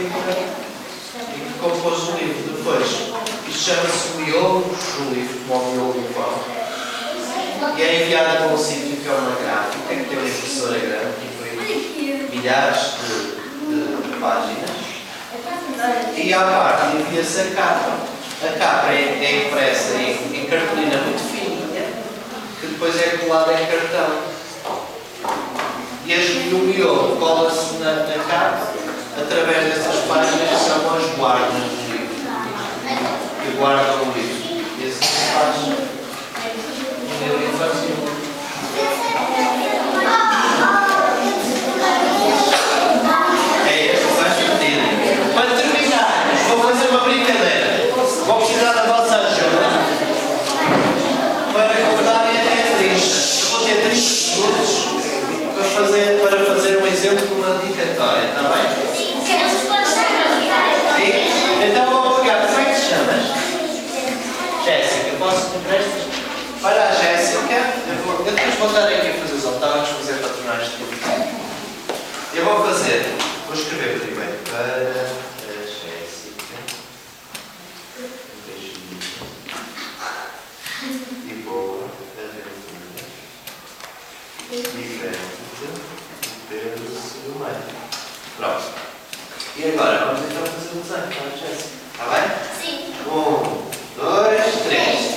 escritora e que compôs o livro. Depois, isto chama-se o miolo do livro, como o miolo do pão. E é enviado para um sítio que é uma gráfica, que tem uma impressora grande, que milhares de páginas. E à parte envia-se a capa. A capa é impressa em cartolina muito fininha, que depois é colada em cartão. E o miolo cola-se na capa através dessas páginas que são as guardas do livro, que guardam o livro. E assim se faz um livro infantil. É este que vais repetir. Para terminar, vou fazer uma brincadeira. Vou precisar da vossa ajuda para contarem até 30. Eu vou ter 30 segundos para fazer um exemplo de uma dedicatória, está bem? Sim. Então vou pegar. Como é que te chamas? Jéssica. Posso te emprestar? Para a Jéssica, eu depois vou estar aqui a fazer os autónomos, fazer para tornar isto divertido. Eu vou escrever primeiro para a Jéssica. Um beijinho. E boa aventura. Diferente. Pedro do meio. Pronto. E agora vamos então fazer o desenho para a Jéssica. Está bem? Sim. 1, 2, 3.